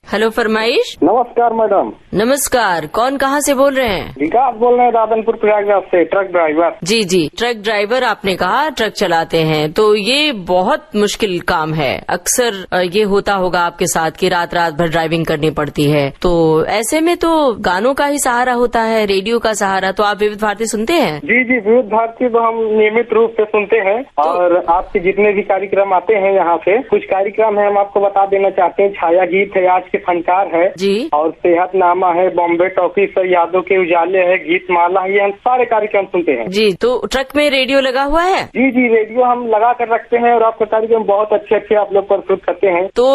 Hello फरमाइश। नमस्कार madam. नमस्कार, कौन कहाँ से बोल रहे हैं? विकास बोल रहे हैं राधनपुर प्रयागराज से, ट्रक ड्राइवर। जी जी, ट्रक ड्राइवर आपने कहा, ट्रक चलाते हैं तो ये बहुत मुश्किल काम है। अक्सर ये होता होगा आपके साथ कि रात रात भर ड्राइविंग करनी पड़ती है, तो ऐसे में तो गानों का ही सहारा होता है, रेडियो का सहारा। तो आप विविध भारती सुनते हैं? जी जी, विविध भारती तो हम नियमित रूप से सुनते हैं। और आपके जितने भी कार्यक्रम आते हैं यहाँ से, कुछ कार्यक्रम है हम आपको बता देना चाहते हैं। छाया गीत है, आज के फनकार है जी, और सेहतनामा है, बॉम्बे टॉकी सर यादों के उजाले है, गीत माला है, ये हम सारे कार्यक्रम सुनते हैं। जी, तो ट्रक में रेडियो लगा हुआ है? जी जी, रेडियो हम लगा कर रखते हैं और आपका कार्यक्रम बहुत अच्छे अच्छे आप लोग प्रस्तुत करते हैं। तो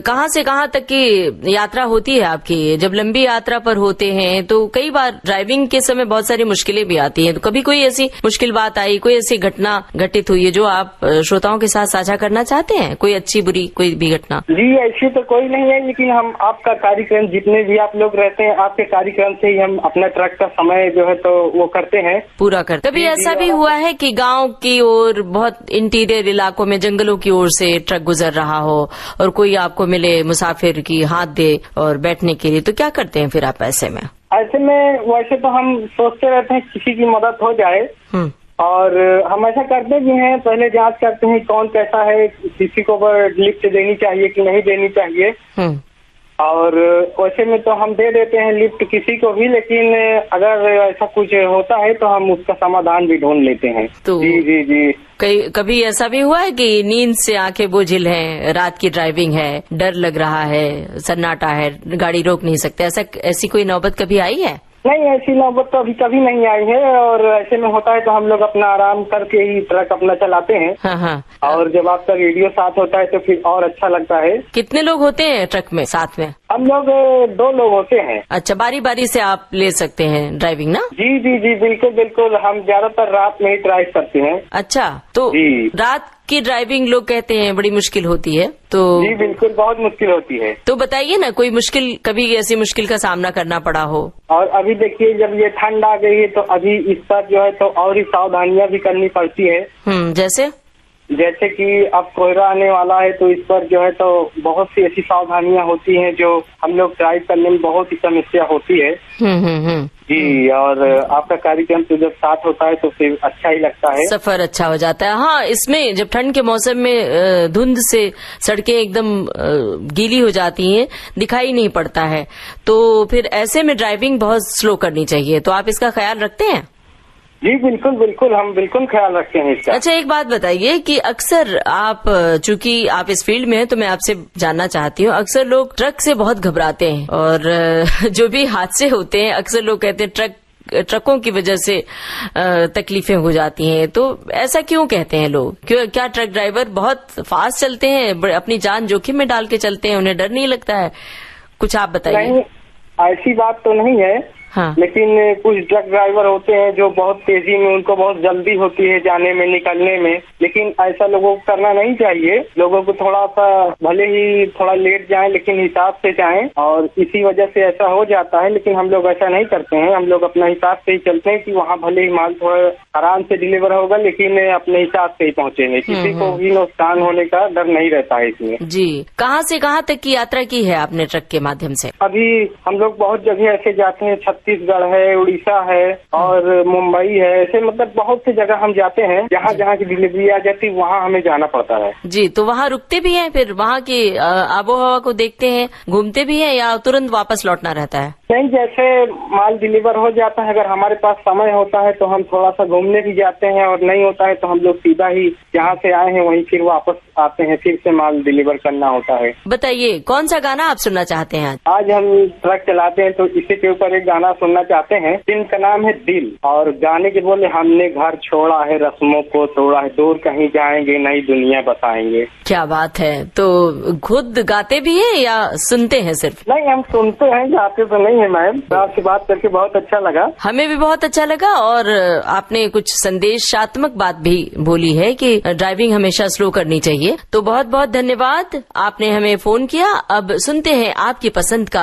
कहाँ से कहाँ तक की यात्रा होती है आपकी? जब लंबी यात्रा पर होते हैं तो कई बार ड्राइविंग के समय बहुत सारी मुश्किलें भी आती हैं, तो कभी कोई ऐसी मुश्किल बात आई, कोई ऐसी घटना घटित हुई है जो आप श्रोताओं के साथ साझा करना चाहते हैं? कोई अच्छी बुरी कोई भी घटना? जी, ऐसी तो कोई नहीं है, लेकिन हम आपका कार्यक्रम जितने भी आप लोग रहते हैं, आपके कार्यक्रम से ही हम अपना ट्रक का समय जो है तो वो करते हैं, पूरा करते हैं। कभी ऐसा भी हुआ है कि गांव की ओर, बहुत इंटीरियर इलाकों में, जंगलों की ओर से ट्रक गुजर रहा हो और कोई आपको मिले मुसाफिर की हाथ दे और बैठने के लिए, तो क्या करते हैं फिर आप ऐसे में? ऐसे में वैसे तो हम सोचते रहते हैं किसी की मदद हो जाए, और हम ऐसा करते भी हैं। पहले जांच करते हैं कौन कैसा है, किसी को लिफ्ट देनी चाहिए कि नहीं देनी चाहिए, और वैसे में तो हम दे देते हैं लिफ्ट किसी को भी, लेकिन अगर ऐसा कुछ होता है तो हम उसका समाधान भी ढूंढ लेते हैं। तो जी जी जी, कभी ऐसा भी हुआ है कि नींद से आंखें बोझिल हैं, रात की ड्राइविंग है, डर लग रहा है, सन्नाटा है, गाड़ी रोक नहीं सकते, ऐसी कोई नौबत कभी आई है? नहीं, ऐसी नौबत तो अभी कभी नहीं आई है, और ऐसे में होता है तो हम लोग अपना आराम करके ही ट्रक अपना चलाते हैं। हाँ। और जब आपका रेडियो साथ होता है तो फिर और अच्छा लगता है। कितने लोग होते हैं ट्रक में साथ में? हम लोग 2 लोग होते हैं। अच्छा, बारी बारी से आप ले सकते हैं ड्राइविंग ना? जी जी जी, बिल्कुल बिल्कुल, हम ज्यादातर रात में ही ड्राइव करते हैं। अच्छा, तो रात की ड्राइविंग लोग कहते हैं बड़ी मुश्किल होती है, तो जी बिल्कुल, बहुत मुश्किल होती है। तो बताइए ना, कोई मुश्किल, कभी ऐसी मुश्किल का सामना करना पड़ा हो? और अभी देखिए, जब ये ठंड आ गई है तो अभी इस पर जो है तो और ही सावधानियां भी करनी पड़ती है। जैसे कि अब कोहरा आने वाला है, तो इस पर जो है तो बहुत सी ऐसी सावधानियां होती हैं जो हम लोग ड्राइव करने में बहुत ही समस्या होती है। जी, और आपका कार्यक्रम तो जब साथ होता है तो फिर अच्छा ही लगता है, सफर अच्छा हो जाता है। हाँ, इसमें जब ठंड के मौसम में धुंध से सड़कें एकदम गीली हो जाती हैं, दिखाई नहीं पड़ता है, तो फिर ऐसे में ड्राइविंग बहुत स्लो करनी चाहिए। तो आप इसका ख्याल रखते हैं? जी बिल्कुल बिल्कुल, हम बिल्कुल ख्याल रखते हैं इसका। अच्छा, एक बात बताइए कि अक्सर आप, चूंकि आप इस फील्ड में हैं तो मैं आपसे जानना चाहती हूँ, अक्सर लोग ट्रक से बहुत घबराते हैं, और जो भी हादसे होते हैं अक्सर लोग कहते हैं ट्रकों की वजह से तकलीफें हो जाती हैं। तो ऐसा क्यों कहते हैं लोग? क्या ट्रक ड्राइवर बहुत फास्ट चलते हैं, अपनी जान जोखिम में डाल के चलते हैं, उन्हें डर नहीं लगता है? कुछ आप बताइए। नहीं, ऐसी बात तो नहीं है। हाँ। लेकिन कुछ ट्रक ड्राइवर होते हैं जो बहुत तेजी में, उनको बहुत जल्दी होती है जाने में, निकलने में, लेकिन ऐसा लोगों को करना नहीं चाहिए। लोगों को थोड़ा सा, भले ही थोड़ा लेट जाएं लेकिन हिसाब से जाएं, और इसी वजह से ऐसा हो जाता है। लेकिन हम लोग ऐसा नहीं करते हैं, हम लोग अपना हिसाब से ही चलते हैं कि वहाँ भले ही माल थोड़ा आराम से डिलीवर होगा, लेकिन अपने हिसाब से ही पहुँचेंगे, किसी को भी नुकसान होने का डर नहीं रहता है इसमें। जी, कहाँ से कहाँ तक की यात्रा की है आपने ट्रक के माध्यम से? अभी हम लोग बहुत जगह ऐसे जाते हैं, छत्तीसगढ़ है, उड़ीसा है और मुंबई है, ऐसे मतलब बहुत सी जगह हम जाते हैं। जहाँ जहाँ की डिलीवरी आ जाती है वहाँ हमें जाना पड़ता है। जी, तो वहाँ रुकते भी हैं, फिर वहाँ की आबो हवा को देखते हैं, घूमते भी हैं, या तुरंत वापस लौटना रहता है? नहीं, जैसे माल डिलीवर हो जाता है, अगर हमारे पास समय होता है तो हम थोड़ा सा घूमने भी जाते हैं, और नहीं होता है तो हम लोग सीधा ही जहाँ से आए हैं वहीं फिर वापस आते हैं, फिर से माल डिलीवर करना होता है। बताइए, कौन सा गाना आप सुनना चाहते हैं? आज हम ट्रक चलाते हैं तो इसी के ऊपर एक गाना सुनना चाहते हैं। फिल्म का नाम है दिल, और गाने के बोले, हमने घर छोड़ा है, रस्मों को तोड़ा है, दूर कहीं जाएंगे, नई दुनिया बसाएंगे। क्या बात है। तो खुद गाते भी हैं या सुनते हैं सिर्फ? नहीं, हम सुनते हैं, गाते तो नहीं है मैम। आपसे बात करके बहुत अच्छा लगा। हमें भी बहुत अच्छा लगा, और आपने कुछ संदेशात्मक बात भी बोली है कि ड्राइविंग हमेशा स्लो करनी चाहिए। तो बहुत बहुत धन्यवाद, आपने हमें फोन किया। अब सुनते हैं आपकी पसंद का